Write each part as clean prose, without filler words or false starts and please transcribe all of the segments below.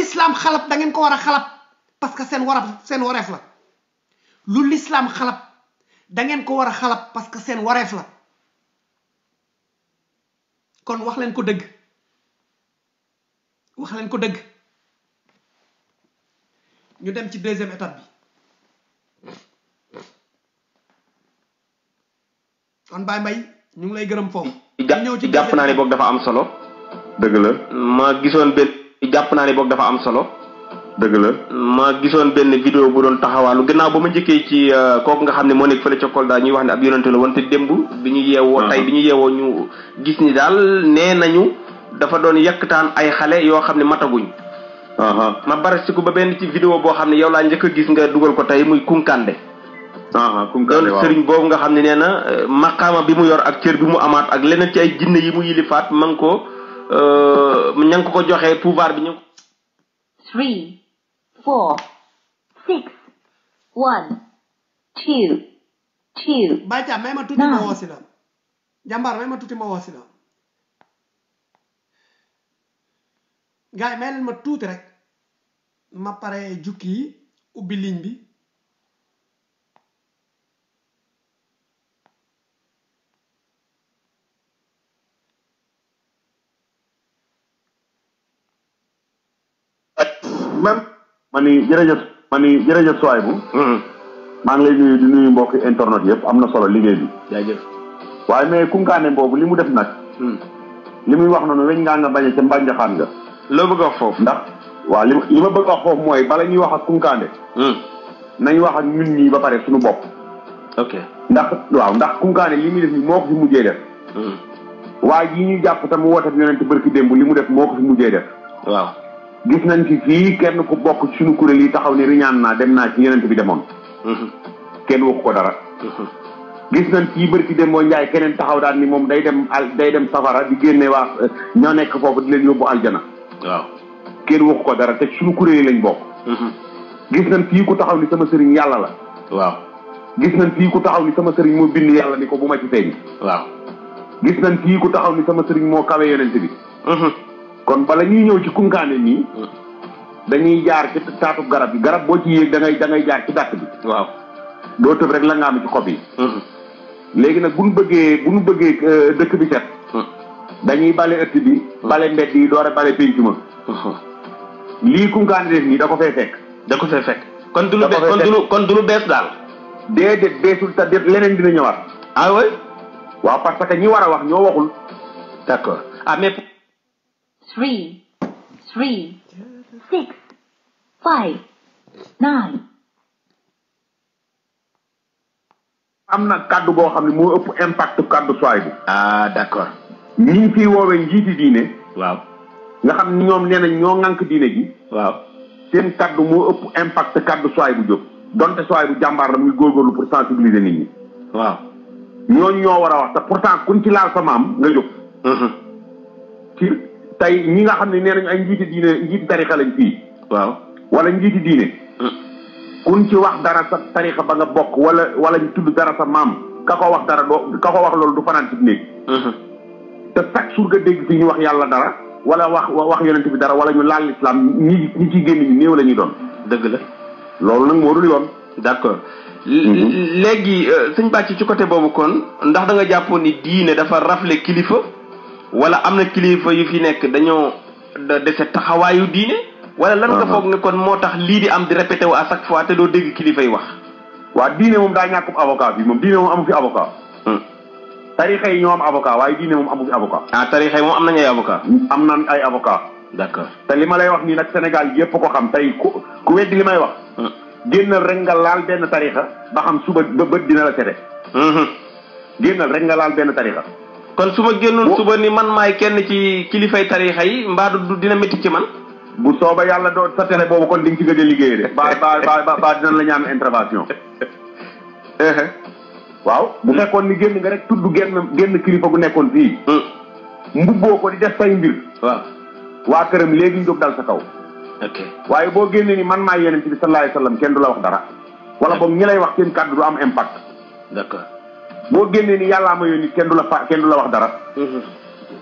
l'islam xalab da ngeen ko war a xalab parce que seen wareef la lu l'islam xalab da ngeen ko war a xalab parce que seen wareef la kon wax leen ko dëgg ñu dem ci deuxième étape bi kon Baye Mbaye ñu ngi lay gërëm foofu. ñëw ci jàpp naa ne boog dafa am solo. dëgg la ma gisoon benn jàpp naa ne boog dafa am solo. dëgg la ma gisoon benn vidéo bu doon taxawaalu gannaaw ba ma njëkkee ci kooku nga xam ne moo nekk fële ca Kolda ñuy wax ne ab yonente la woon te démb bi ñu yeewoo tey bi ñu yeewoo ñu gis ni daal nee nañu dafa doon yàkkataan ay xale yoo xam ne mataguñ. ma barasiku ba benn ci vidéo boo xam ne yow laa njëkk a gis nga dugal ko tey muy Kunkande. Kunkande waaw sëriñ boobu nga xam ne nee na maqaama bi mu yor ak cër bi mu amaat ak leneen ci ay jinne yi mu yilifaat ma ngi ko ña ngi ko joxee pouvoir bi ñu. 3, 4, 6, 1, 2, 2. Baca may ma tuuti ma woosi la jàmbaar may ma tuuti ma woosi la gars yi may leen ma tuuti rek ma pare jukki yi ubbi ligne bi même jërëjëf sowaay bu maa ngi lay nuyu di nuyu mbokki internet yëpp am na solo liggéey bi jaajëf waaye mais Kunkande boobu li mu def nag li muy wax noonu weñ ngaa nga bañe ca mbànjaxaan nga loo bëgg a wax foofu ndax waaw li ma bëgg a wax foofu mooy bala ñuy wax ak Kunkande nañ wax ak ñun ñii ba pare suñu bopp ok ndax Kunkande li muy def ni moo ko fi mujjee def waaye yi ñu jàpp tam woote yonent bërki démb li mu def moo ko fi mujjee def waaw gis nañ ci fii kenn ku bokk ci suñu kuréel yi taxaw ni riñaan naa dem naa ci yonent bi demoon kenn waxu ko dara gis nañ fii bërki démboo njaay keneen taxaw daal ni moom day dem safara di génne waa ñoo nekk foofu di leen yóbbu aljana waaw kenn waxu ko dara te suñu kuréel yi lañ bokk gis nañ fii ku taxaw ni sama sëriñ yàlla la waaw gis nañ fii ku taxaw ni sama sëriñ moo bind yàlla ni ko bu ma ci feeñ waaw gis nañ fii ku taxaw ni sama sëriñ moo kawe yonent bi kon bala ñuy ñëw ci Kunkande nii dañuy jaar ci taatu garab bi garab boo ci yéeg da ngay jaar ci dàtt bi waaw doo tëb rek la nga am ci xob yi léegi nag bu ñu bëggee dëkk bi set dañuy bale ëtt bi bale mbedd yi door a bale pénc ma lii Kunkande def nii da ko fay fekk kon du lu bees daal déedéet beesul ta leneen dina ñëwaat ah oui waaw parce que ñi war a wax ñoo waxul d'accord mais 3, 3, 6, 5, 9. am na kaddu boo xam ne moo ëpp impact kaddu soay bi d'accord ñi ngi fiy woowee njiiti diine waaw nga xam ni ñoom nee nañ ñoo ŋànk diine gi waaw seen kaddu moo ëpp impact kaddu soay bu jóg donte soay bu jàmbaar la muy góorgóorlu pour sensibiliser nit ñi waaw ñooñu ñoo war a wax te pourtant kuñ ci laal sa maam nga jóg ci tey ñi nga xam ne nee nañu ay njiiti tarixa lañ fii waaw wala njiiti diine kun ci wax dara sa tarixa ba nga bokk wala ñu tudd dara sa maam ka ko wax loolu du fanaan ci néeg te chaque jour nga dégg fi ñu wax yàlla dara wala wax yonent bi dara wala ñu laal l'islam ñi ciy génn ñu néew la ñuy doon dëgg la loolu nag moo dul yoon d'accord léegi sëñ Bàcci ci côté boobu kon ndax da nga jàppoon ni diine dafa rafle kilifa wala am na kilifa yu fi nekk dañoo dese taxawaayu diine wala lan nga foog ne kon moo tax lii di am di répété wu à chaque fois te doo dégg kilifa yi wax waa diine moom daa ñàkkub avocat bi moom diine moom amu fi avocat tarixa yi ñoo am avocat waaye diine moom amu fi avocat tarixa yi moom am nañu ay avocat am nañ ay avocat d'accord te li ma lay wax nii nag Sénégal yépp ko xam tey ku weddi li may wax génnal rek nga laal benn tarixa ba xam suba ba bët dina la sete génnal rek nga laal benn tarixa kon su ma génnoon suba ni man maay kenn ci kilifay tarixa yi mbaa du dina métti ci man bu sooba yàlla doo sa télé boobu kon di nga ci gëj a liggéey de ba dinañ la ñaan intervention waaw bu fekkoon ni génn nga rek tudd génn kilifa gu nekkoon fii mbubboo ko di def say mbir waaw waa këram léegi ñu jóg dal sa kaw ok waaye boo génnee ni man maa yonent bi sallallahu alayhi wasallam kenn du la wax dara wala boog ñi lay wax seen kàddu du am impact d'accord boo génnee ni yàllaa ma yónni kenn du la wax dara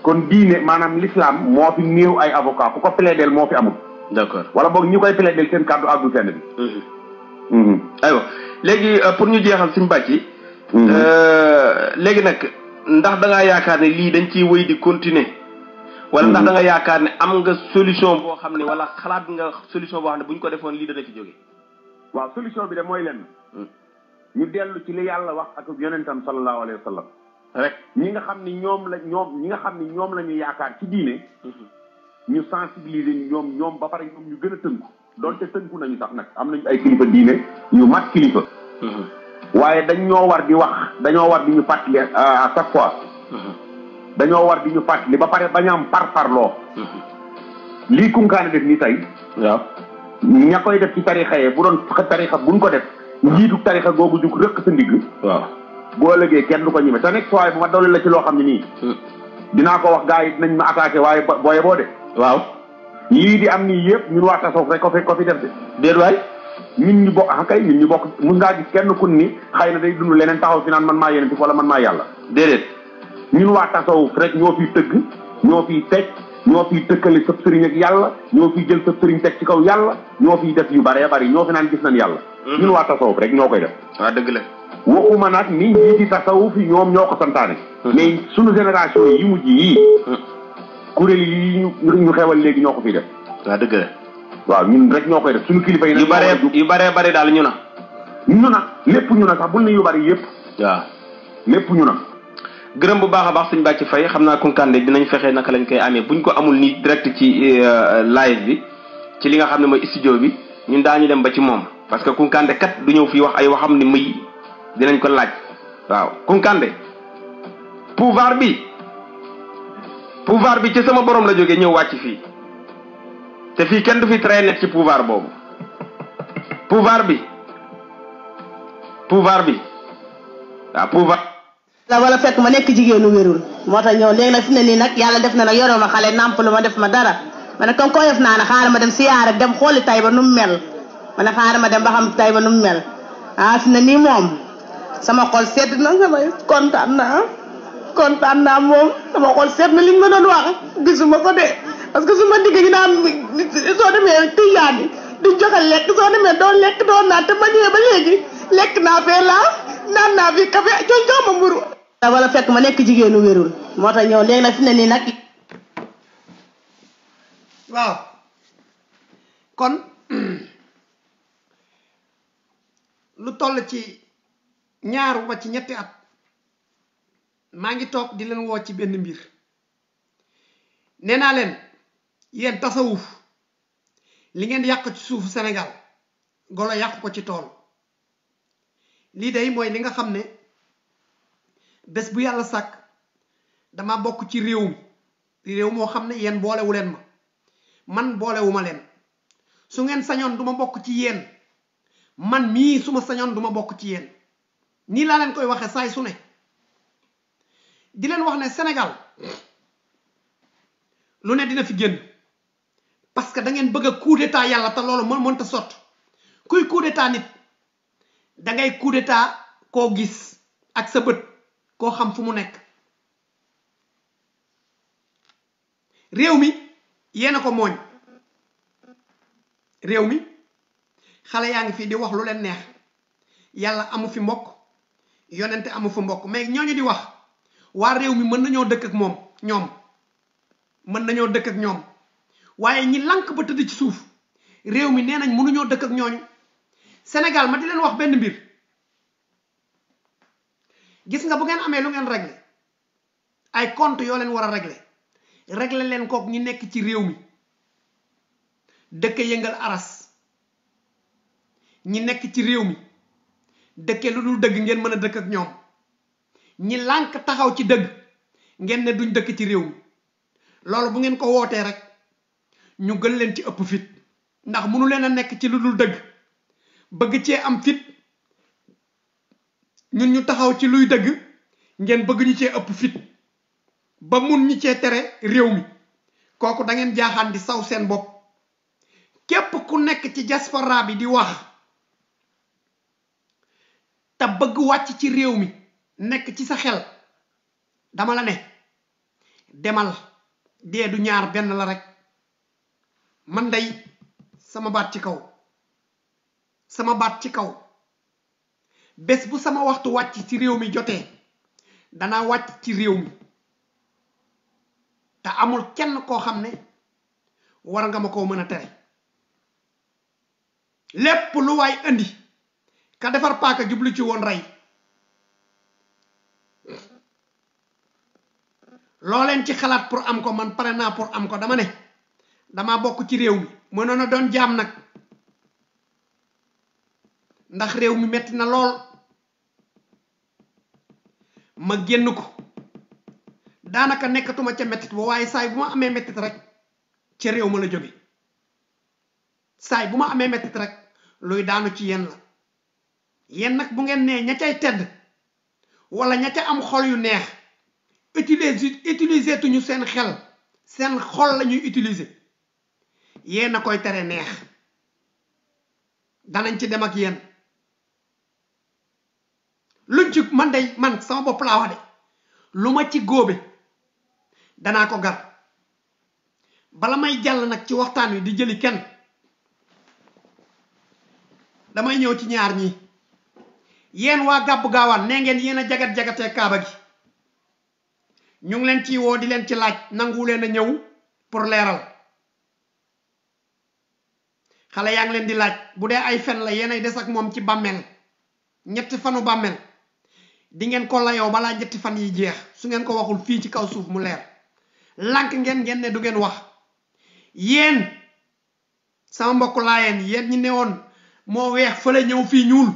kon diine maanaam l'islam moo fi néew ay avocat ku ko plaidel moo fi amul d'accord wala boog ñi koy plaider seen kàddu àggul fenn bi. aywa léegi pour ñu jeexal suñu bàcc yi. léegi nag ndax da ngaa yaakaar ne lii dañ ciy wéy di continuer. wala ndax da nga yaakaar ne am nga solution boo xam ne wala xalaat nga solution boo xam ne bu ñu ko defoon lii dana fi jóge. waaw solution bi de mooy lenn. ñu dellu ci li yàlla wax ak yonentam sallallahu alayhi wa sallam. rek ñi nga xam ni ñoom la ñu yaakaar ci diine. ñu sensibiliser ñoom ba pare ñoom ñu gën a tënku. donte tënku nañu sax nag am nañu ay kilifa diine yu mat kilifa. waaye dañoo war di wax dañoo war di ñu fàttali à chaque fois. dañoo war di ñu fàttali ba pare bañ a am parparloo. lii Kounkané def nii tey. waaw ña koy def ci tarixa yee bu doon tarixa buñ ko def. njiitu tarixa googu jug rëq sa ndigg. waaw boo ëllëgee kenn du ko ñime te nekk waaye bu ma dolli la ci loo xam ne nii. dinaa ko wax gars yi dinañ ma attaqué waaye booye boo de. waaw lii di am nii yëpp ñun waa tasawuf rek ko fi def de. déet waay. ñun ñu bokk kay ñun ñu bokk mun ngaa gis kenn kun ni xëy na day dund leneen taxaw fi naan man maa yeneen wala man maa yàlla. déedéet. ñun waa tasawuf rek ñoo fiy tëgg ñoo fiy teg ñoo fiy tëkkale sëb sëriñ ak yàlla ñoo fiy jël sëb sëriñ teg ci kaw yàlla ñoo fiy def yu bëree bëri ñoo fi naan gis nañ yàlla. ñun waa tasawuf rek ñoo koy def. waaw dëgg la. waxuma nag ni ñii di tasawuf yi ñoom ñoo ko santaane. mais suñu génération yi mujj yii. kuréel yi ñu xewal léegi ñoo ko fiy def. waaw dëgg la. waaw ñun rek ñoo koy def suñu kilifa yi. yu bëree bëri daal ñu na. ñu na lépp ñu na sax bul ne yu bëri yëpp. waaw lépp ñu na. gërëm bu baax a baax suñu bàcc fay xam naa Kounkané dinañ fexe naka lañ koy amee buñ ko amul nii direct ci live bi ci li nga xam ne mooy studio bi ñun daañu dem ba ci moom parce que Kounkané kat du ñëw fii wax ay waxam ni muy dinañ ko laaj waaw Kounkané pouvoir bi ci sama borom la jógee ñëw wàcc fii te fii kenn du fi traîner ci pouvoir boobu pouvoir bi waaw pouvoir la wala fekk ma nekk jigéenu wérul moo tax ñëw léegi nag fi ne nii nag yàlla def na nag yoroo ma xale nàmpalu ma def ma dara ma ne comme ko def naa ne xaaral ma dem siyaare dem xooli Taïba nu mu mel ma ne xaaral ma dem ba xam Taïba nu mu mel fi ne nii moom sama xol sedd na kontaan naa moom sama xol sedd na liñ ma doon wax gisuma ko de parce que su ma digg ñu naan soo demee tijaan yi di joxe lekk soo demee doo lekk doo naan te ma ñëwee ba léegi lekk naa fee laa naan naa fi café jox ma mburu wala fekk ma nekk jigéenu wérul moo tax ñëw léegi nag fi ne nii nag waaw kon lu toll ci ñaar ba ci ñetti at maa ngi toog di leen woo ci benn mbir nee naa leen yéen tasawuf li ngeen yàq ci suufu Sénégal golo yàq ko ci tool lii day mooy li nga xam ne bés bu yàlla sàkk dama bokk ci réew moo xam ne yéen boolewu leen ma man boolewuma leen su ngeen sañoon duma bokk ci yéen man mii suma sañoon duma bokk ci yéen nii laa leen koy waxe saay su ne di leen wax ne Sénégal lu ne dina fi génn parce que da ngeen bëgg a coup d'état yàlla te loolu mënta sott kuy coup d'état nit dangay coup d'état koo gis ak sa bët koo xam fu mu nekk réew mi yéena ko mooñ réew mi xale yaa ngi fii di wax lu leen neex yàlla amu fi mbokk yonente amu fi mbokk mais ñooñu di wax waa réew mi mën nañoo dëkk ak ñoom mën nañoo dëkk ak ñoom waaye ñi lànk ba tëdd ci suuf réew mi nee nañ mënuñoo dëkk ak ñooñu Sénégal ma di leen wax benn mbir gis nga bu ngeen amee lu ngeen régler ay compte yoo leen war a régler leen kook ñi nekk ci réew mi dëkk yëngal aras ñi nekk ci réew mi dëkke lu dul dëgg ngeen mën a dëkk ak ñoom ñi lànk taxaw ci dëgg ngeen ne duñ dëkk ci réew mi loolu bu ngeen ko wootee rek ñu gën leen ci ëpp fit ndax mënu leen a nekk ci lu dul dëgg bëgg cee am fit ñun ñu taxaw ci luy dëgg ngeen bëgg ñu cee ëpp fit ba mun ñu cee tere réew mi kooku da ngeen jaaxaan di saw seen bopp képp ku nekk ci diaspora bi di wax te bëgg wàcc ci réew mi nekk ci sa xel dama la ne demal dee du ñaar benn la rek man day sama baat ci kaw sama baat ci kaw bés bu sama waxtu wàcc ci réew mi jotee danaa wàcc ci réew mi te amul kenn koo xam ne war nga ma koo mën a tere lépp lu waay indi ka defar paaka jublu ci woon rey loo leen ci xalaat pour am ko man pare naa pour am ko dama ne dama bokk ci réew mi mënoon a doon jaam nag ndax réew mi metti na lool ma génn ko daanaka nekkatuma ca mettit ba waaye saay bu ma amee mettit rek ca réew ma la jóge saay bu ma amee mettit rek luy daanu ci yéen la yéen nag bu ngeen nee ña cay tedd wala ña ca am xol yu neex utiliser tuñu seen xel seen xol la ñuy utiliser yéen a koy tere neex danañ ci dem ak yéen luñ ci man day man sama bopp laa wax de lu ma ci góobe danaa ko gar bala may jàll nag ci waxtaan wi di jëli kenn damay ñëw ci ñaar ñi yéen waa gàbb gaawaan nee ngeen yéen a jagat-jagatee kaaba gi ñu ngi leen ciy woo di leen ci laaj nangu leen a ñëw pour leeral xale yaa ngi leen di laaj bu dee ay fen la yéenay des ak moom ci bàmmeel ñetti fanu bàmmeel di ngeen ko layoo balaa ñetti fan yi jeex su ngeen ko waxul fii ci kaw suuf mu leer lànk ngeen ne du ngeen wax yéen sama mbokk laayeen yéen ñi ne woon moo weex fële ñëw fii ñuul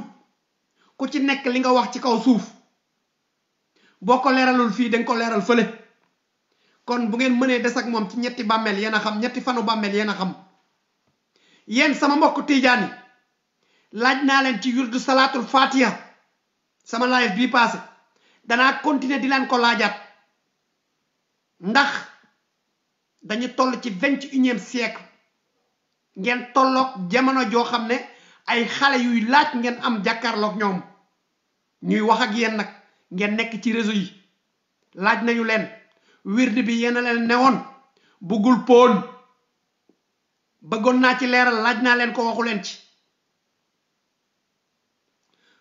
ku ci nekk li nga wax ci kaw suuf boo ko leeralul fii danga ko leeral fële kon bu ngeen mënee des ak moom ci ñetti bàmmeel yéen a xam ñetti fanu bàmmeel yéen a xam yéen sama mbokk tiijaan yi laaj naa leen ci yurdu salaatul fatiha sama live bii passé danaa continuer di leen ko laajaat ndax dañu toll ci 21e siècle ngeen tolloog jamono joo xam ne ay xale yuy laaj ngeen am jàkkaarloog ñoom ñuy wax ak yéen nag ngeen nekk ci réseau yi laaj nañu leen wird bi yéen a leen newoon buggul poon bëggoon naa ci leeral laaj naa leen ko waxu leen ci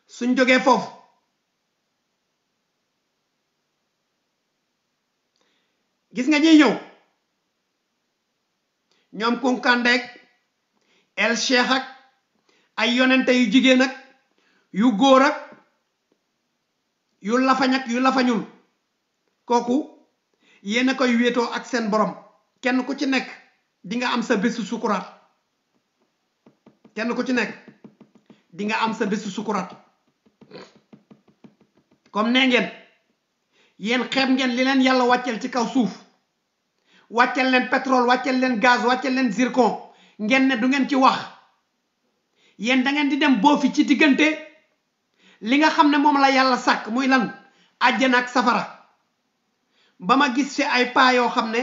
suñ jógee foofu gis nga ñiy ñëw ñoom kunkandeek el cheikh ak ay yonente yu jigéen ak yu góor ak yu lafañ ak yu lafañul kooku yéen a koy wéetoo ak seen borom kenn ku ci nekk di nga am sa bésu sukuraat kenn ku ci nekk di nga am sa bésu sukuraat comme nee ngeen yéen xeeb ngeen li leen yàlla wàcceel ci kaw suuf wàcceel leen pétrole wàcceel leen gaz wàcceel leen zircon ngeen ne du ngeen ci wax yéen da ngeen di dem boo fi ci diggante li nga xam ne moom la yàlla sàkk muy lan àjjana ak safara ba ma gis fi ay paa yoo xam ne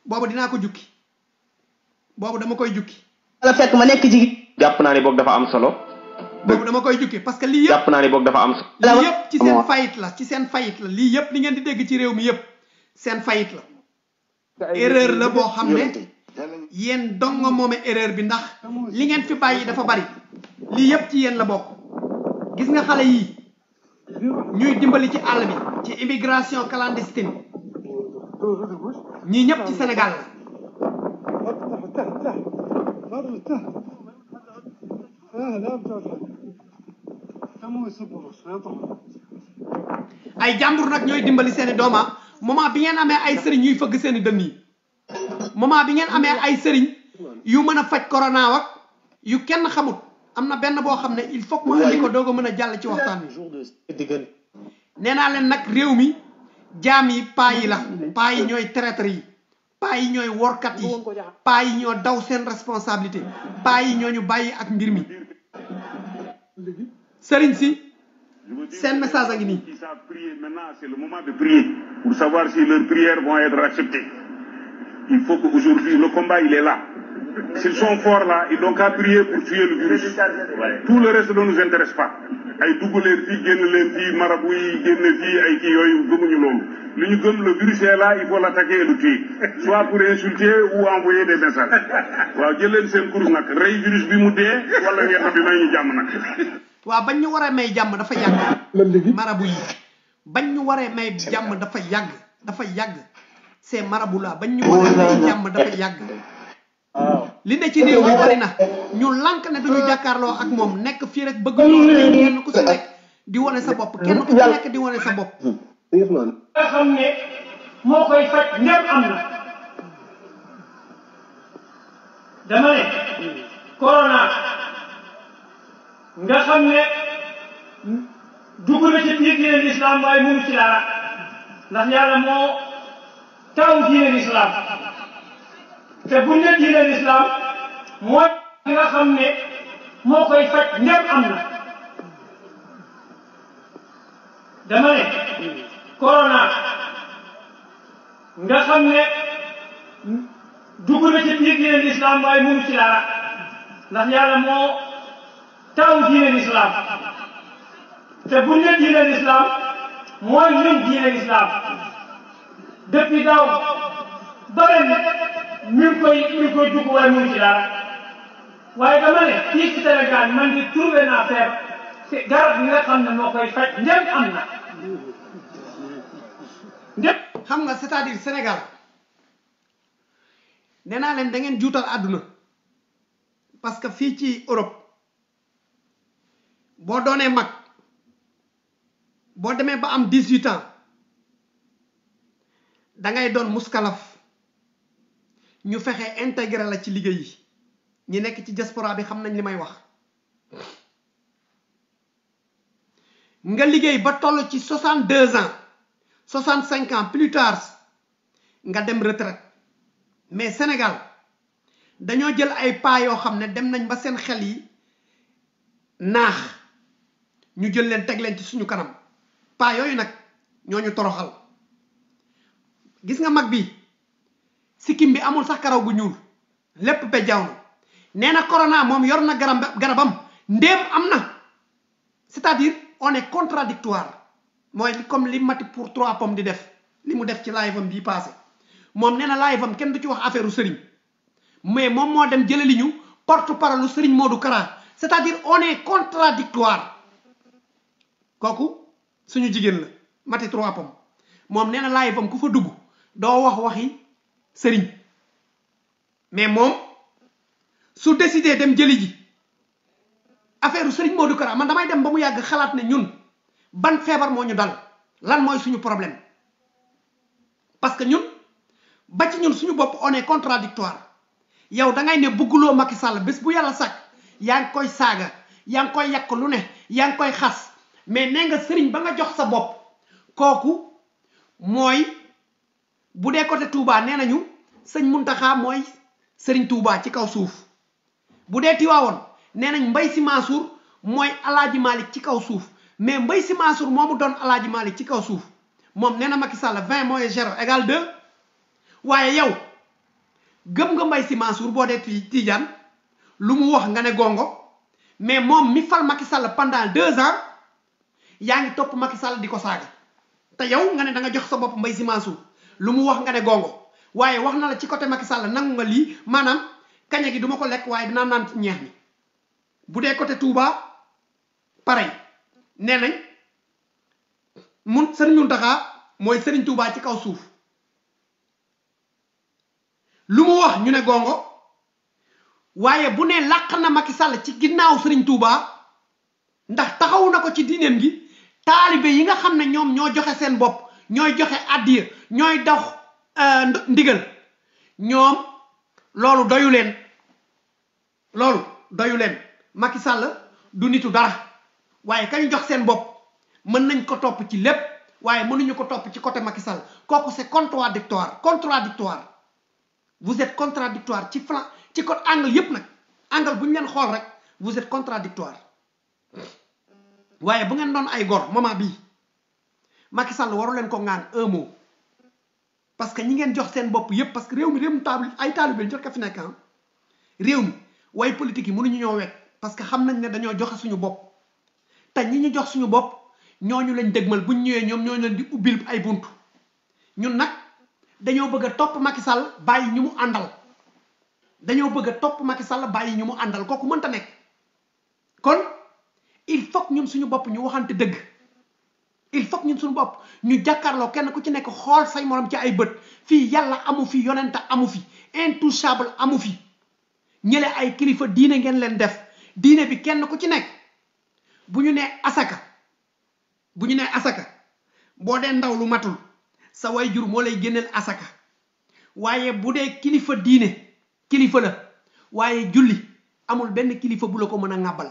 boobu dinaa ko jukki boobu dama koy jukki la fekk ma nekk jigéen jàpp naa ne boog dafa am solo boobu dama koy jukki parce que lii yëpp jàpp naa ne boog dafa am solo lii yëpp ci seen fayit la ci seen fayit la lii yëpp li ngeen di dégg ci réew mi yëpp seen fayit la erreur la boo xam ne yéen donga moome erreur bi ndax li ngeen fi bàyyi dafa bari lii yëpp ci yéen la bokk gis nga xale yii ñuy dimbali ci àll bi ci immigration clandestine ñii ñëpp ci Sénégal la ay jàmbur nag ñooy dimbali seeni dooma moment bi ngeen amee ay sëriñ yuy fëgg seeni dënn yi moment bi ngeen amee ay sëriñ yu mën a faj corona wak yu kenn xamut am na benn boo xam ne il faut que ma andi ko doog a mën a jàll ci waxtaan wi nee naa leen nag réew mi jaam yi paa yi la paa yi ñooy traître yi paa yi ñooy workat yi paa yi ñoo daw seen responsabilité paa yi ñoo ñu bàyyi ak mbir mi sëriñ si seen message a ngi nii. Ils savent prier maintenant, c'est le moment de prier pour savoir si leurs prières vont être acceptées. Il faut qu'aujourd'hui, le combat, il est là. S'ils sont forts là, ils n'ont qu'à prier pour tuer le virus. Tout le reste ne nous intéresse pas. ay dugg leen fii génn leen fii marabu yi génn fii ay kii yooyu gëmuñu loolu li ñu gëm le virus est là il faut l'attaquer et le tuer soit pour insulter ou envoyer des messages waaw jël leen seen course nag rey virus bi mu dee wala ngeen bi may ñu jàmm nag waaw bañ ñu waree may jàmm dafa yàgg marabu yi bañ ñu waree may jàmm dafa yàgg c'est marabu la bañ ñu waree may jàmm dafa yàgg li ne ci réew mi bari na ñu lànk ne duñu jàkkaarloo ak moom nekk fii rek bëgg ñoo kenn ku si nekk di wane sa bopp kenn ku ci nekk di wane sa bopp nga xam ne moo koy faj ndem am na dama ne corona nga xam ne dugg na ci biir diine l'islam waaye mënu ci dara ndax yàlla moo taw diine l'islam te bu ne diine l'islam mooy nga xam ne moo koy faj ndem am na dama ne corona nga xam ne dugg na ci biir diine l'islam waaye mënu ci dara ndax yàlla moo taw diine l'islam te bu ne diine l'islam mooy ñun diine l'islam depuis daaw ba ren mi ngi koy dugg waaye mënu ci dara waaye dama ne fii ci Sénégal man di trouvé naa feer garab bi nga xam ne moo koy faj ndem am na ndem xam nga c'est-à-dire Sénégal nee naa leen da ngeen juutal àdduna parce que fii ci Europe boo doonee mag boo demee ba am 18 ans da ngay doon muskalaf ñu fexe intégré la ci liggéey yi ñi nekk ci diaspora bi xam nañ li may wax nga liggéey ba toll ci 62 ans 65 ans plus tard nga dem retraite mais Sénégal dañoo jël ay pas yoo xam ne dem nañ ba seen xel yi naax ñu jël leen teg leen ci suñu kanam pas yooyu nag ñooñu toroxal gis nga mag bi sikkim bi amul sax karaw gu ñuul lépp be jaaw na nee na corona moom yor na garabam ndéem am na c'est-à-dire on est contradictoire mooy comme li Mati pour 3 pommes di def li mu def ci live am bii passé moom nee na live am kenn du ci wax affaire u sëriñ mais moom moo dem jëlali ñu porte-parole lu sëriñ Modou Kara c'est-à-dire on est contradictoire kooku suñu jigéen la Mati 3 pommes moom nee na live am ku fa dugg doo wax waxi sëriñ mais moom su décidé dem jëli ji affaire u sëriñ Modou Kara man damay dem ba mu yàgg xalaat ne ñun ban feebar moo ñu dal lan mooy suñu problème parce que ñun ba ci ñun suñu bopp on est contradictoire yow da ngay ne bëgguloo Macky Sall bés bu yàlla sàkk yaa ngi koy saaga yaa ngi koy yàq lu ne yaa ngi koy xas mais nee nga sëriñ ba nga jox sa bopp kooku mooy bu dee côté Touba nee nañu sëñ Muntaxa mooy sëriñ Touba ci kaw suuf bu dee Tiwaawoon nee nañ Mbay Si Mansour mooy Alaaji Malik ci kaw suuf mais Mbay Si Mansour moomu doon Alaaji Malik ci kaw suuf moom nee na Macky Sall 20 moins 0 égale 2 waaye yow gëm nga Mbay Si Mansour boo dee Tidiane lu mu wax nga ne gongo mais moom mi fal Macky Sall pendant 2 ans yaa ngi topp Macky Sall di ko saaga te yow nga ne da nga jox sa bopp Mbay Si Mansour lu mu wax nga ne gongo waaye wax na la ci côté Macky Sall nangu nga lii maanaam kaña gi duma ko lekk waaye dinaa naan ci ñeex mi bu dee côté Touba pareil nee nañ mun sëriñ Muntaxa mooy sëriñ Touba ci kaw suuf lu mu wax ñu ne gongo waaye bu ne làq na Macky Sall ci ginnaaw sëriñ Touba ndax taxawu na ko ci diineem gi taalibe yi nga xam ne ñoom ñoo joxe seen bopp ñooy joxe addiya ñooy dox ndigal ñoom loolu doyu leen Macky Sall du nitu dara waaye kañ jox seen bopp mën nañ ko topp ci lépp waaye mënuñu ko topp ci côté Macky Sall kooku c'est contradictoire vous êtes contradictoire ci flanc ci côté angle yépp nag angle bu ñu leen xool rek vous êtes contradictoire waaye bu ngeen doon ay gor moment bii Macky Sall waru leen ko ŋaan un mot parce que ñi ngeen jox seen bopp yépp parce que réew mi table ay taalibe jot ka fi nekk réew mi way politique yi mënuñu ñoo wekk parce que xam nañ ne dañoo joxe suñu bopp te ñi ñu jox suñu bopp ñooñu lañ dëgmal buñ ñëwee ñoom ñooñu leen di ubbil ay buntu ñun nag dañoo bëgg a topp Macky Sall bàyyi ñu mu àndal dañoo bëgg a topp Macky Sall bàyyi ñu mu àndal kooku mënta nekk kon il faut que ñun suñu bopp ñu waxante dëgg il faut que ñun suñu bopp ñu jàkkaarloo kenn ku ci nekk xool say morom ci ay bët fii yàlla amu fi yonenta amu fi intouchable amu fi ñële ay kilifa diine ngeen leen def diine bi kenn ku ci nekk bu ñu nee asaka boo dee ndaw lu matul sa way jur moo lay génneel asaka waaye bu dee kilifa diine kilifa la waaye julli amul benn kilifa bu la ko mën a ŋàbbal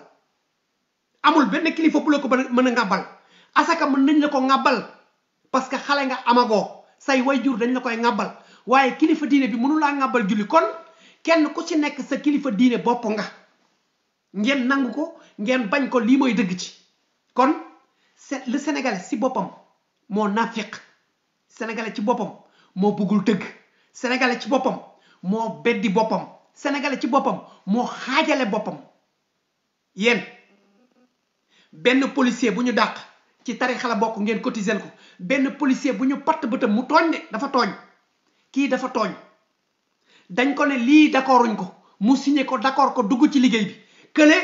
amul benn kilifa bu la ko mën a ŋàbbal asaka mën nañ la ko ŋàbbal parce que xale nga amagoo say way jur dañ la koy ŋàbbal waaye kilifa diine bi mënu laa ŋàbbal julli kon kenn ku ci nekk sa kilifa diine bopp nga ngeen nangu ko ngeen bañ ko lii mooy dëgg ci kon le sénégalais si boppam moo nafiq sénégalais ci boppam moo bëggul dëgg sénégalais ci boppam moo beddi boppam sénégalais ci boppam moo xaajale boppam yéen benn policier bu ñu dàq ci tarixa la bokk ngeen cotiser ko benn policier bu ñu patt bëtam mu tooñ de dafa tooñ kii dafa tooñ dañ ko ne lii d'accorduñ ko mu signé ko d'accord ko dugg ci liggéey bi kële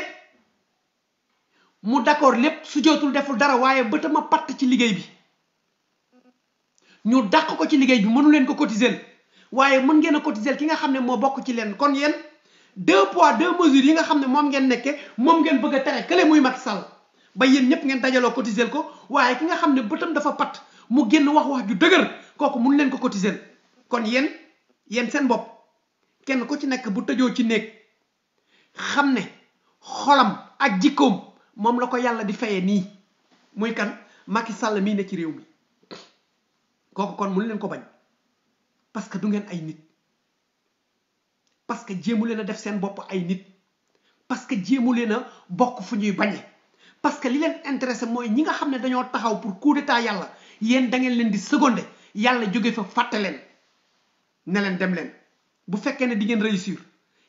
mu d'accord lépp su jootul deful dara waaye bëtam a patt ci liggéey bi ñu dàq ko ci liggéey bi mënu leen ko cotiser waaye mën ngeen a cotiser ki nga xam ne moo bokk ci leen kon yéen 2 poids 2 mesures yi nga xam ne moom ngeen nekke moom ngeen bëgg a tere kële muy Macky Sall ba yéen ñëpp ngeen dajaloo cotiser ko waaye ki nga xam ne bëtam dafa patt mu génn wax ju dëgër kooku mun leen ko cotiser kon yéen seen bopp kenn ku ci nekk bu tëjoo ci néeg xam ne xolam ak jikkoom moom la ko yàlla di fayee nii muy kan Macky Sall mii ne ci réew mi kooku kon mun leen ko bañ parce que du ngeen ay nit parce que jéemu leen a def seen bopp ay nit parce que jéemu leen a bokk fu ñuy bañe parce que li leen intéressé mooy ñi nga xam ne dañoo taxaw pour coup d'état yàlla yéen da ngeen leen di seconder yàlla jóge fa fàtte leen ne leen dem leen bu fekkee ne di ngeen réussir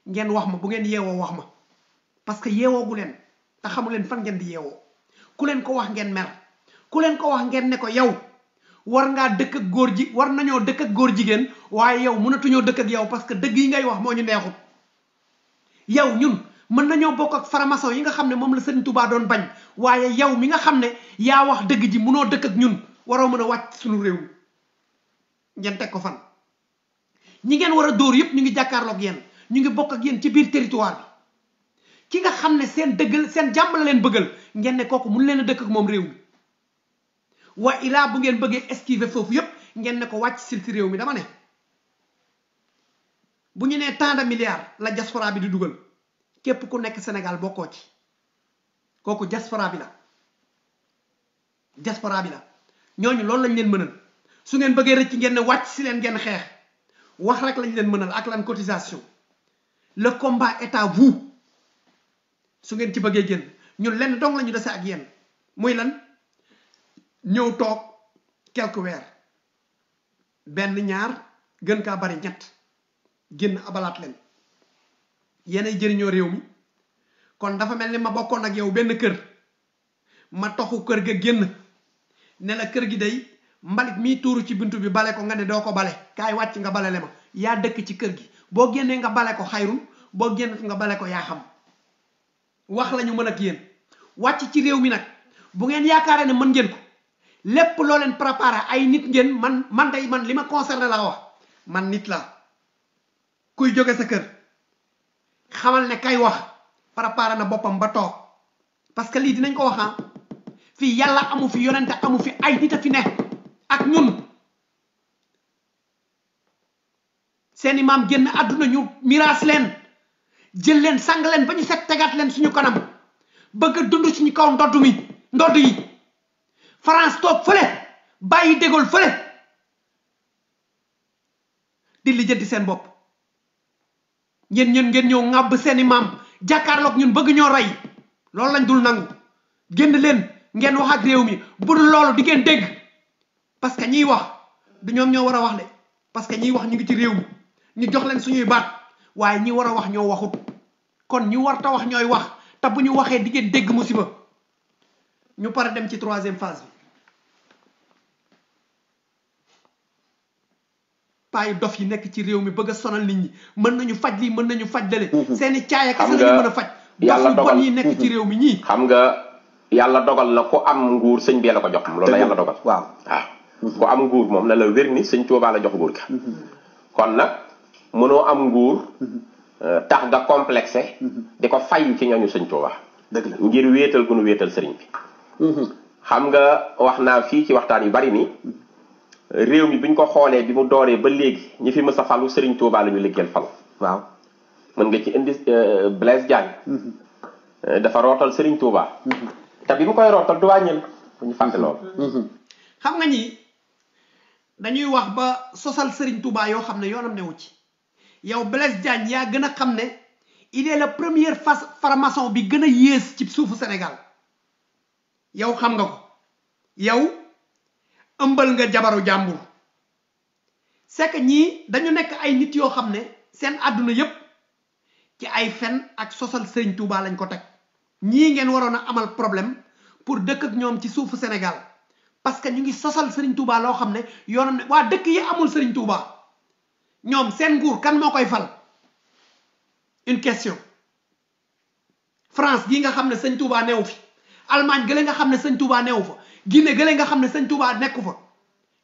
ngeen wax ma bu ngeen yeewoo wax ma parce que yeewoogu leen te xamu leen fan ngeen di yeewoo ku leen ko wax ngeen mer ku leen ko wax ngeen ne ko yow war ngaa dëkk ak góor ji war nañoo dëkk ak góor jigéen waaye yow mënatuñoo dëkk ak yow parce que dëgg yi ngay wax moo ñu neexut yow ñun mën nañoo bokk ak faramason yi nga xam ne moom la Sëriñ Tuubaa doon bañ waaye yow mi nga xam ne yaa wax dëgg ji mënoo dëkk ak ñun waroo mën a wàcc suñu réew mi ngeen teg ko fan ñi ngeen war a dóor yëpp ñu ngi jàkkaarloog yéen ñu ngi bokk ak yéen ci biir territoire bi ki nga xam ne seen dëggal seen jàmm la leen bëggal ngeen ne kooku mun leen a dëkk ak moom réew mi wa ilaa bu ngeen bëggee esquiver foofu yëpp ngeen ne ko wàcc sil ci réew mi dama ne bu ñu nee tant de milliards la diaspora bi di dugal képp ku nekk Sénégal bokkoo ci kooku diaspora bi la ñooñu loolu lañ leen mënal su ngeen bëggee rëcc ngeen ne wàcc si leen ngeen xeex wax rek lañ leen mënal ak lan cotisation le combat est à vous su ngeen ci bëggee génn ñun lenn dong la ñu dese ak yéen muy lan ñëw toog quelques weer benn ñaar gën kaa bari ñett génn abalaat leen yéenay jëriñoo réew mi kon dafa mel ni ma bokkoon ak yow benn kër ma toxu kër ga génn ne la kër gi day mbalit mii tuuru ci buntu bi bale ko nga ne doo ko bale kaay wàcc nga balele ma yaa dëkk ci kër gi boo génnee nga bale ko xayrul boo génnat nga bale ko yaa xam wax lañu mën ak yéen wàcc ci réew mi nag bu ngeen yaakaaree ne mën ngeen ko lépp loo leen préparé ay nit ngeen man day man li ma concerné laa wax man nit la kuy jóge sa kër xamal ne kay wax préparé na boppam ba toog parce que lii dinañ ko wax fii yàlla amu fi yonente amu fi ay nit a fi ne ak ñun seeni maam génn àdduna ñu miraas leen jël leen sang leen ba ñu set tegaat leen suñu kanam bëgg a dund suñu kaw ndodd yi France toog fële bàyyi De Gaulle fële di lijjanti seen bopp ngeen ñëw ŋàbb seeni maam jàkkaarloog ñun bëgg ñoo rey loolu lañ dul nangu génn leen ngeen wax ak réew mi bu dul loolu di ngeen dégg parce que ñiy wax du ñoom ñoo war a wax de parce que ñiy wax ñu ngi ci réew mi ñu jox leen suñuy baat waaye ñi war a wax ñoo waxut kon ñi war ta wax ñooy wax te bu ñu waxee di ngeen dégg musiba ñu pare dem ci 3e phase bi paay dof yi nekk ci réew mi bëgg a sonal nit ñi mën nañu faj lii mën nañu faj dale seeni caaya kese lañu mën a faj dof bon yi nekk ci réew mi ñii xam nga yàlla dogal na ku am nguur sëñ bi la ko jox loolu la yàlla dogal waaw ku am nguur moom na la wér ni sëñ Tuubaa la jox nguur ga kon nag mënoo am nguur tax nga complexé di ko fay ci ñooñu sëñ Tuubaa dëgg la ngir wéetal gu nu wéetal sëriñ bi xam nga wax naa fii ci waxtaan yu bari ni réew mi buñ ko xoolee bi mu dooree ba léegi ñi fi mës a falu sëriñ Tuubaa la ñu liggéeyal falu waaw mën nga ci indi Blaise Diagne dafa rootal sëriñ Tuubaa te bi mu koy rootal du wàññil bu ñu fàtte loolu xam nga ñi dañuy wax ba sosal sëriñ Tuubaa yoo xam ne yoonam newu ci yow Blaise Diagne yaa gën a xam ne il est le premier franc-maçon bi gën a yées ci suufu Sénégal yow xam nga ko yow ëmbal nga jabaru jàmbur c'est que ñii dañu nekk ay nit yoo xam ne seen àdduna yépp ci ay fen ak sosal sëriñ Tuubaa lañ ko teg ñii ngeen waroon a amal problème pour dëkk ak ñoom ci suufu Sénégal parce que ñu ngi sosal sëriñ Tuubaa loo xam ne yoonam ne waa dëkk yi amul sëriñ Tuubaa ñoom seen nguur kan moo koy fal une question France gii nga xam ne sëñ Tuubaa newu fi Allemagne gële nga xam ne sëñ Tuubaa newu fa Guinée gële nga xam ne sëñ Tuubaa nekku fa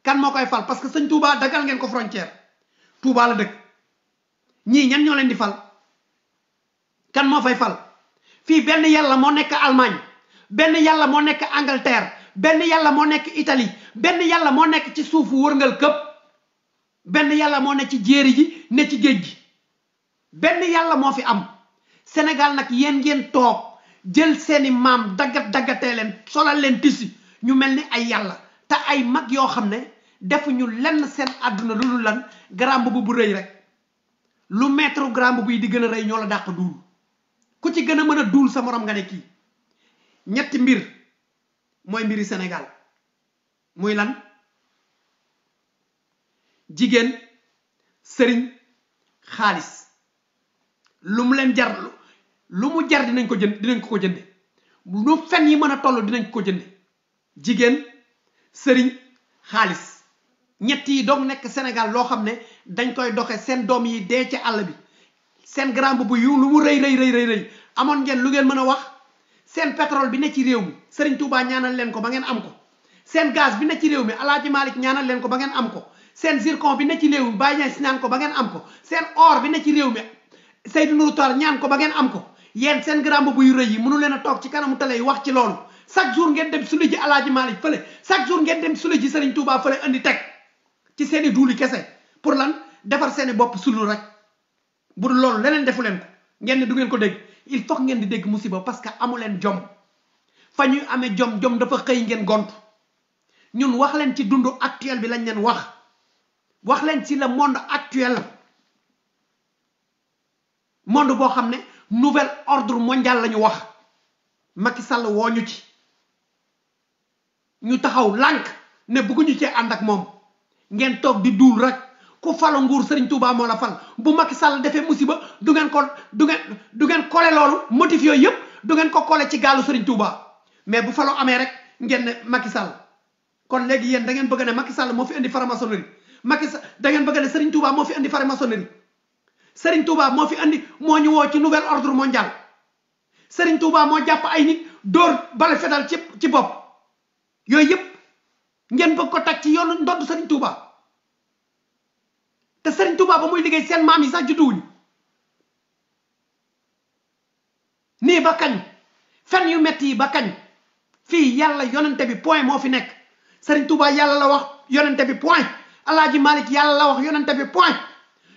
kan moo koy fal parce que sëñ Tuubaa dagal ngeen ko frontière Tuubaa la dëkk ñii ñan ñoo leen di fal kan moo fay fal fii benn yàlla moo nekk Allemagne benn yàlla moo nekk Angleterre benn yàlla moo nekk Italie benn yàlla moo nekk ci suufu wërngal këpp benn yàlla moo nekk ci jéeri ji ne ci géej gi benn yàlla moo fi am Sénégal nag yéen ngeen toog jël seeni maam daggatee leen solal leen tisi ñu mel ni ay yàlla te ay mag yoo xam ne defuñu lenn seen àdduna lu dul lan grand boubou bu rëy rek lu mètre grand boubou yi di gën a rëy ñoo la dàq duul ku ci gën a mën a duul sa morom nga ne kii ñetti mbir mooy mbiri Sénégal muy lan jigéen sëriñ xaalis lu mu leen jar lu mu jar dinañ ko jënde lu fen yi mën a toll dinañ ko jënde jigéen sëriñ xaalis ñett yi doog nekk Sénégal loo xam ne dañ koy doxe seen doom yi dee ci àll bi seen grand boubou yu lu mu rëy amoon ngeen lu ngeen mën a wax seen pétrole bi ne ci réew mi Sëriñ Tuubaa ñaanal leen ko ba ngeen am ko seen gaz bi ne ci réew mi Alaaji Malick ñaanal leen ko ba ngeen am ko seen zircon bi ne ci réew mi Baye Niass ñaan ko ba ngeen am ko seen or bi ne ci réew mi Seydou Nourou Tall ñaan ko ba ngeen am ko yéen seen grand boubou yu rëy yi mënu leen a toog ci kanamu télé yi wax ci loolu chaque jour ngeen dem sulu ji Alaaji Malick fële chaque jour ngeen dem sulu ji Sëriñ Tuubaa fële andi teg ci seeni duuli kese pour lan defar seeni bopp sulu rek bu dul loolu leneen defu leen ko ngeen ne du ngeen ko dégg il faut ngeen di dégg musiba parce que amu leen jom fa ñuy amee jom dafa xëy ngeen gont ñun wax leen ci dundu actuel bi lañ leen wax leen ci le monde actuel monde boo xam ne nouvel ordre mondial la ñu wax Macky Sall woo ñu ci ñu taxaw lànk ne bëgguñu cee ànd ak moom ngeen toog di duul rek ku falo nguur Sëriñ Tuubaa moo la fal bu Macky Sall defee musiba du ngeen kole loolu motif yooyu yëpp du ngeen ko kole ci gaalu Sëriñ Tuubaa mais bu falo amee rek ngeen ne Macky Sall kon léegi yéen da ngeen bëgg ne Macky Sall moo fi indi franc-maçonnerie Macky Sall da ngeen bëgg ne Sëriñ Tuubaa moo fi indi franc-maçonnerie Sëriñ Tuubaa moo fi indi moo ñu woo ci nouvel ordre mondial Sëriñ Tuubaa moo jàpp ay nit dóor bale fetal ci bopp yooyu yëpp ngeen bëgg ko teg ci yoonu ndodd Sëriñ Tuubaa te Sëriñ Tuubaa ba muy liggéey seen maam yi sax judduwuñu nii ba kañ fen yu metti yi ba kañ fii yàlla yonente bi point moo fi nekk Sëriñ Tuubaa yàlla la wax yonente bi point Alaaji Malick yàlla la wax yonente bi point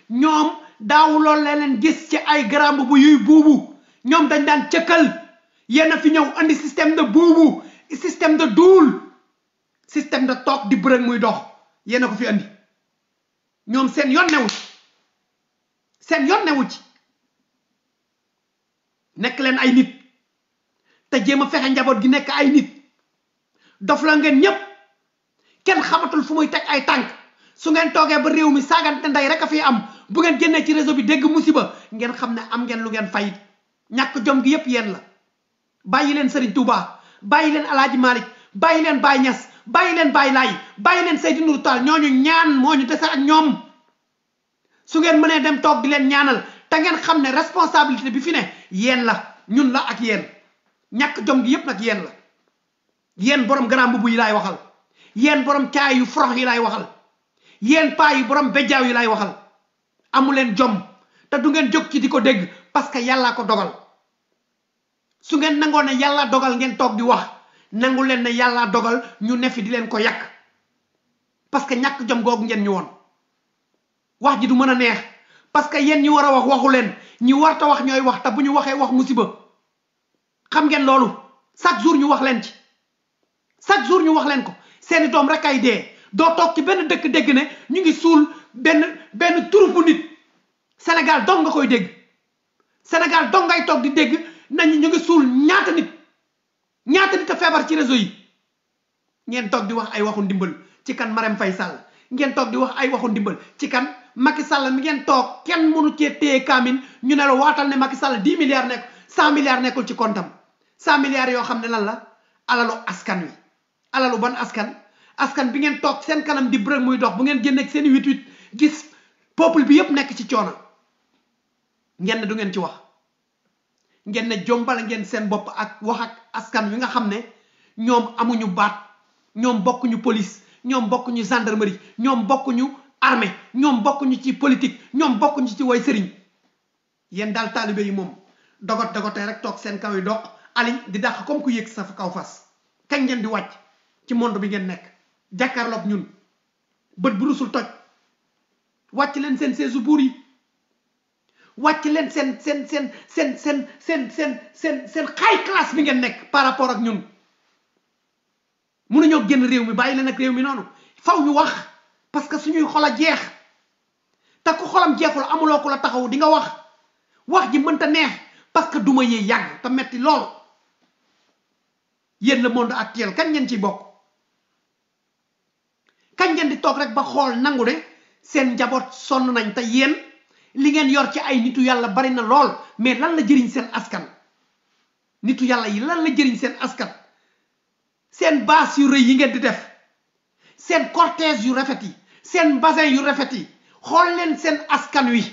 ñoom daawuloo leen gis ci ay grand boubou yuy buubu ñoom dañ daan cëkkal yéen a fi ñëw andi système de buubu système de duul système de toog di bërëg muy dox yéen a ko fi andi ñoom seen yoon newu ci nekk leen ay nit te jéem a fexe njaboot gi nekk ay nit dof la ngeen ñépp kenn xamatul fu muy teg ay tànk su ngeen toogee ba réew mi saagante ndey rek a fi am bu ngeen génnee ci réseau bi dégg musiba ngeen xam ne am ngeen lu ngeen fayit ñàkk jom gi yépp yéen la bàyyi leen Sëriñ Tuubaa bàyyi leen Alaaji Malick bàyyi leen Baye Niass bàyyi leen Baye Laye bàyyi leen Seydou Nourou Tall ñooñu ñaan moo ñu dese ak ñoom su ngeen mënee dem toog di leen ñaanal te ngeen xam ne responsabilité bi fi ne yéen la ñun la ak yéen ñàkk jom gi yépp nag yéen la yéen borom grand mbubb yi laay waxal yéen borom caay yu forox yi laay waxal yéen paa yi borom bejjaaw yi laay waxal amu leen jom te du ngeen jóg ci di ko dégg parce que yàllaa ko dogal su ngeen nangoo ne yàlla dogal ngeen toog di wax nangu leen ne yàllaa dogal ñu ne fi di leen ko yàq parce que ñàkk jom googu ngeen ñu woon wax ji du mën a neex parce que yéen ñi war a wax waxu leen ñi warta wax ñooy wax te bu ñu waxee wax musiba xam ngeen loolu chaque jour ñu wax leen ci chaque jour ñu wax leen ko seeni doom rek ay dee doo toog ci benn dëkk dégg ne ñu ngi suul benn turupu nit Sénégal dong nga koy dégg Sénégal dong ngay toog di dégg nañ ñu ngi suul ñaata nit a feebar ci réseau yi ngeen toog di wax ay waxu ndimbal ci kan Marème Faye Sall ngeen toog di wax ay waxu ndimbal ci kan Macky Sall mi ngeen toog kenn mënu cee téye kaamin ñu ne la waatal ne Macky Sall 10 milliards nekk 100 milliards nekkul ci kontam 100 milliards yoo xam ne lan la alalu askan wi alalu ban askan bi ngeen toog seen kanam di bërëg muy dox bu ngeen génneeg seen 8-8 gis peuple bi yépp nekk ci coono ngeen ne du ngeen ci wax ngeen ne jombal ngeen seen bopp ak wax ak askan wi nga xam ne ñoom amuñu baat ñoom bokkuñu police ñoom bokkuñu gendarmerie ñoom bokkuñu armée ñoom bokkuñu ci politique ñoom bokkuñu ci way sëriñ yéen daal taalibe yi moom dogotee rek toog seen kaw yi doq aliñ di dàq comme ku yëg sa kaw fas kañ ngeen di wàcc ci monde bi ngeen nekk jàkkaarloog ñun bët bu rusul toj wàcc leen seen seesu buur yi wàcc leen seen high class bi ngeen nekk par rapport ak ñun mënuñoo génn réew mi bàyyi leen ak réew mi noonu faw ñu wax parce que suñuy xol a jeex te ku xolam jeexul amuloo ko la taxaw di nga wax ji mënta neex parce que duma yee yàgg te metti lool yéen le monde actuel kañ ngeen ciy bokk kañ ngeen di toog rek ba xool nangu ne seen njaboot sonn nañ te yéen li ngeen yor ci ay nitu yàlla bari na lool mais lan la jëriñ seen askan nitu yàlla yi lan la jëriñ seen askan seen baas yu rëy yi ngeen di def seen cortège yu rafet yi seen basin yu rafet yi xool leen seen askan wi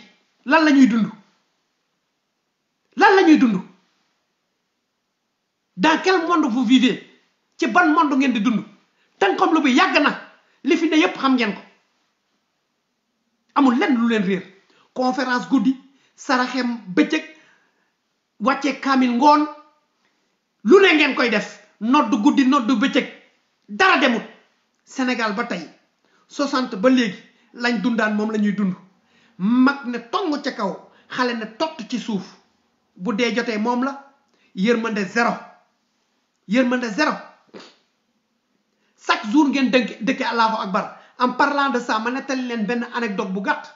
lan la ñuy dund dans quel monde vous vivez ci ban monde ngeen di dund tànqam lu bi yàgg na li fi ne yépp xam ngeen ko amul lenn lu leen réer conférence guddi saraxem bëccëg wàcce kaamil ngoon lu ne ngeen koy def nodd guddi nodd bëccëg dara demut Sénégal ba tey 60 ba léegi lañ dundaan moom la ñuy dund mag ne tong ca kaw xale ne tott ci suuf bu dee jotee moom la yërmande zéro chaque jour ngeen dëkke allahu akbar en parlant de ça ma nettali leen benn anecdote bu gàtt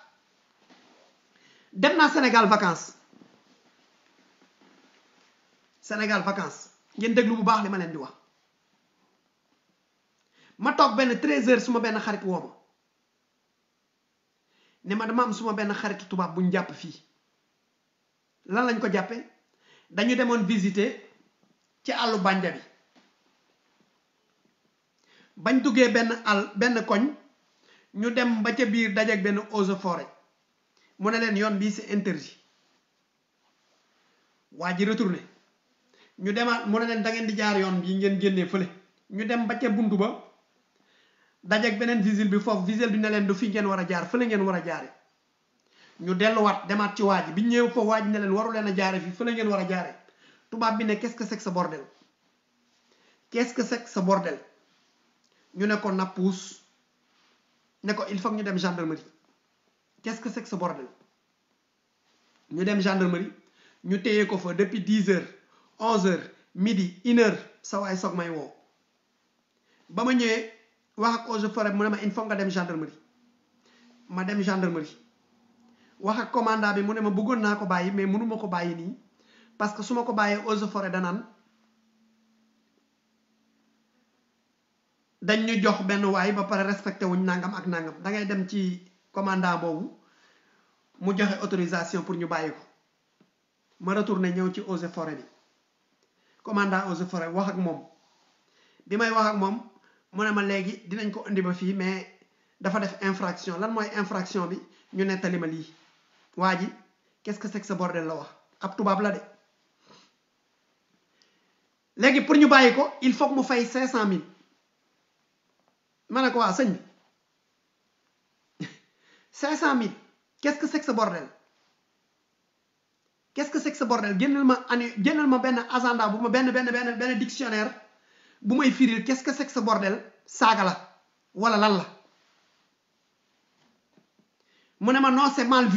dem naa Sénégal vacances ngeen déglu bu baax li ma leen di wax ma toog benn 13h suma benn xarit woo ma ne ma dama am suma benn xaritu tubaab buñ jàpp fii lan lañ ko jàppee dañu demoon visiter ci àllu Banja bi bañ duggee benn koñ ñu dem ba ca biir dajeek benn eaux et forêt mu ne leen yoon bii c'est interdit waa ji retourné ñu demaat mu ne leen da ngeen di jaar yoon bii ngeen génnee fële ñu dem ba ca buntu ba dajeek beneen vigile bi foofu vigile bi ne leen du fi ngeen war a jaar fële ngeen war a jaare ñu delluwaat demaat ci waa ji bi ñëw foofu waa ji ne leen waru leen a jaare fii fële ngeen war a jaare tubaab bi ne qu'est-ce que c'est que ce bordel ñu ne ko na puus ne ko il faut ñu dem gendarmerie qu'est-ce que c'est que ce bordel ñu dem gendarmerie ñu téye ko fa depuis 10h 11h midi 1h sa waay soog may woo ba ma ñëwee wax ak eaux et forêt mu ne ma il faut nga dem gendarmerie ma dem gendarmerie wax ak commandant bi mu ne ma bëggoon naa ko bàyyi mais mënuma ko bàyyi nii parce que su ma ko bàyyee eaux et forêt danaan dañ ñu jox benn waay ba pare respecté wuñ nangam ak nangam da ngay dem ci commandant boobu mu joxe autorisation pour ñu bàyyi ko ma retourné ñëw ci eaux et forêt bi commandant eaux et forêt wax ak moom bi may wax ak moom mu ne ma léegi dinañ ko indi ba fii mais dafa def infraction lan mooy infraction bi ñu nettali ma lii waa ji qu'est-ce que c'est que ce bordel la wax ab tubaab la de léegi pour ñu bàyyi ko il faut que mu fay 500 000 ma ne ko waa sëñ bi 500 000 qu'est-ce que c'est que ce bordel qu'est-ce que c'est que ce bordel génnal ma benn agenda bu ma benn dictionnaire bu may firil qu'est-ce que c'est que ce bordel saaga la wala lan la mu ne ma non c'est mal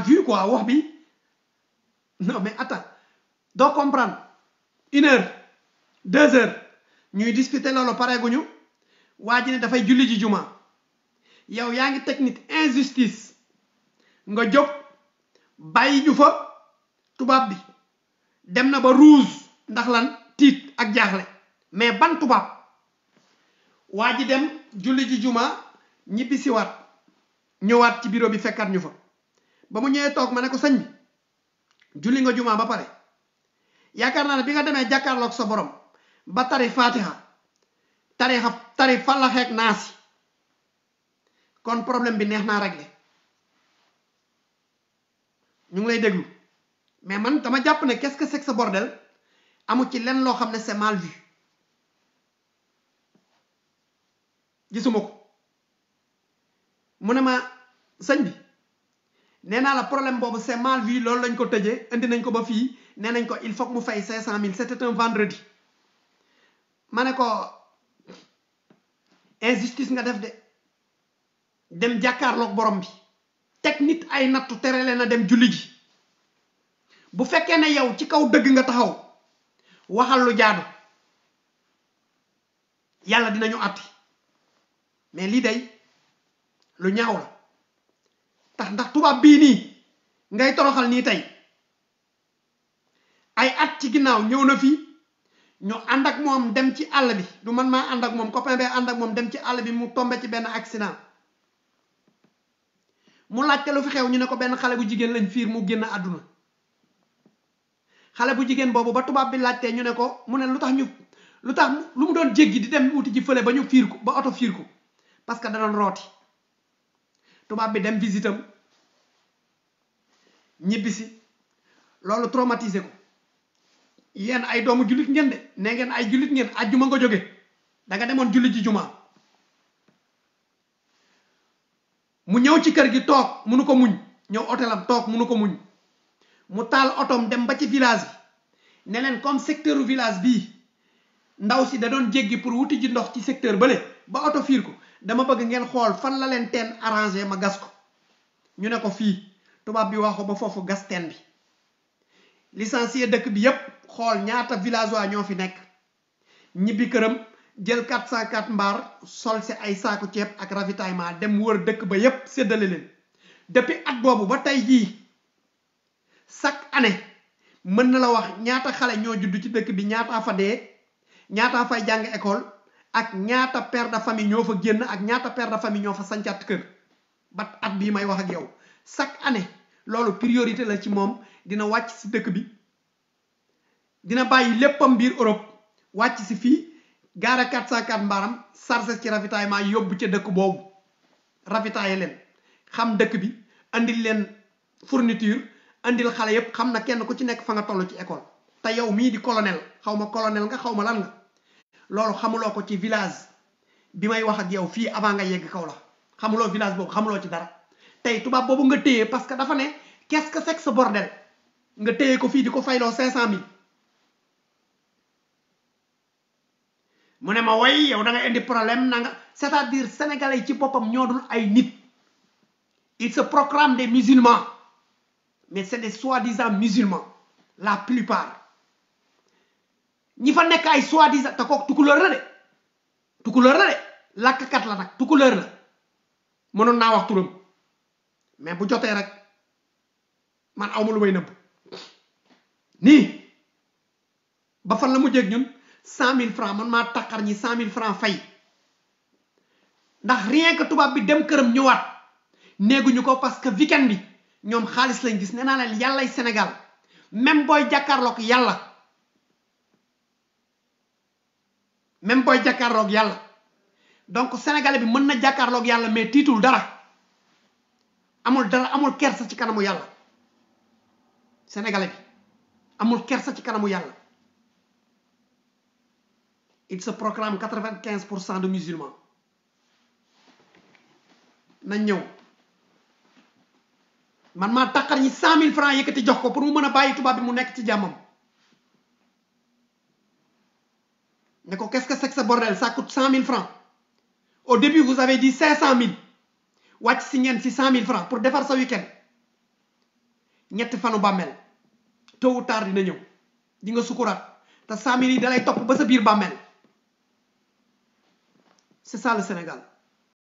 vu quoi wax bi non mais attends doo comprendre 1 heure 2 heures ñuy discuter loolu pareeguñu waa ji ne dafay julli ji juma yow yaa ngi teg nit injustice nga jóg bàyyi ju fa tubaab bi dem na ba rouge ndax lan tiit ak jaaxle mais ban tubaab waa ji dem julli ji juma ñibbi siwaat ñëwaat ci bureau bi fekkaat ñu fa ba mu ñëwee toog ma ne ko sëñ bi julli nga juma ba pare yaakaar naa ne bi nga demee jàkkaarloog sa borom ba tari fatiha tari fallaxeeg naasi kon problème bi neex naa régler ñu ngi lay déglu mais man dama jàpp ne qu'est-ce que c'est que ce bordel amu ci lenn loo xam ne c'est mal vu gisuma ko mu ne ma sëñ bi nee naa la problème boobu c'est mal vu loolu lañ ko tëjee indi nañ ko ba fii nee nañ ko il faut que mu fay 500 000 c'était un vendredi ma ne ko injustice nga def de dem jàkkaarloog borom bi teg nit ay nattu tere leen a dem julli ji bu fekkee ne yow ci kaw dëgg nga taxaw waxal lu jaadu yàlla dinañu àtti mais lii day lu ñaaw la tax ndax tubaab bii nii ngay toroxal nii tey ay at ci ginnaaw ñëw na fii ñu ànd ak moom dem ci àll bi du man maa ànd ak moom copain bee ànd ak moom dem ci àll bi mu tombé ci benn accident mu laajte lu fi xew ñu ne ko benn xale bu jigéen lañ fiir mu génn àdduna xale bu jigéen boobu ba tubaab bi laajtee ñu ne ko mu ne lu tax lu mu doon jéggi di dem uti ji fële ba ñu fiir ko ba oto fiir ko parce que da doon rooti tubaab bi dem visitam ñibbisi loolu traumatisé ko yéen ay doomu jullit ngeen de ne ngeen ay jullit ngeen ajjuma nga jóge da nga demoon julli ji juma mu ñëw ci kër gi toog munu ko muñ ñëw hôtelam toog munu ko muñ mu taal otom dem ba ci village bi ne leen comme secteur village bii ndaw si da doon jéggi pour wuti ji ndox ci secteur bële ba oto fiir ko dama bëgg ngeen xool fan la leen teen arrangé ma gas ko ñu ne ko fii tubaab bi wax ko ba foofu gas teen bi licencié dëkk bi yépp xool ñaata villageois ñoo fi nekk ñibbi këram jël 404 mbaar sol si ay saaku ceeb ak ravitaillement dem wër dëkk ba yépp séddale leen depuis at boobu ba tey jii chaque année mën na la wax ñaata xale ñoo judd ci dëkk bi ñaataa fa dee ñaataa fay jàng école ak ñaata père de famille ñoo fa génn ak ñaata père de famille ñoo fa sancaat kër ba at bii may wax ak yow chaque année loolu priorité la ci moom dina wàcc si dëkk bi dina bàyyi léppam biir Europe wàcc si fii gaara 404 mbaaram chargé ci ravitaillement yóbbu ca dëkk boobu ravitaillé leen xam dëkk bi andil leen fourniture andil xale yépp xam na kenn ku ci nekk fa nga toll ci école te yow mii di colonel xaw ma colonel nga xaw ma lan nga loolu xamuloo ko ci village bi may wax ak yow fii avant nga yegg kaw la xamuloo village boobu xamuloo ci dara tey tubaab boobu nga téye parce que dafa ne qu'est-ce que c'est que ce bordel nga téye ko fii di ko fayloo 500 000 mu ne ma way yow da nga indi problème na nga c'est-à-dire sénégalais yi ci boppam ñoo dul ay nit ils se proclament des musulmans mais c'est des soi-disant musulmans la plupart ñi fa nekk ay soi-disant te kooku tukulóor la de làkkat la nag tukulóor la mënoon naa wax turam mais bu jotee rek man awma lu may nëbb nii ba fan la mu jég ñun 100 000 francs man maa taqar ñi 100 000 francs fay ndax rien que tubaab bi dem këram ñëwaat néeguñu ko parce que weekend bi ñoom xaalis lañ gis nee naa leen yàllay Sénégal même booy jàkkaarloog yàlla même booy jàkkaarloog yàlla donc sénégalais bi mën na jàkkaarloog yàlla mais tiitul dara amul kersa ci kanamu yàlla sénégalais bi amul kersa ci kanamu yàlla il se proclame 95% de musulmans nañ ñëw man maa taqar ñi 100 000 francs yëkkati jox ko pour mu mën a bàyyi tubaab bi mu nekk ci jàmmam ne ko qu'est-ce que c'est que ce bordel ça coûte 100 000 francs au début vous avez dit 500 000 wàcc si ngeen si 100 000 francs pour defar sa week-end ñetti fanu bàmmeel tôt ou tard dina ñëw di nga sukuraat te 100 000 yi dalay topp ba sa biir bàmmeel c'est ça le Sénégal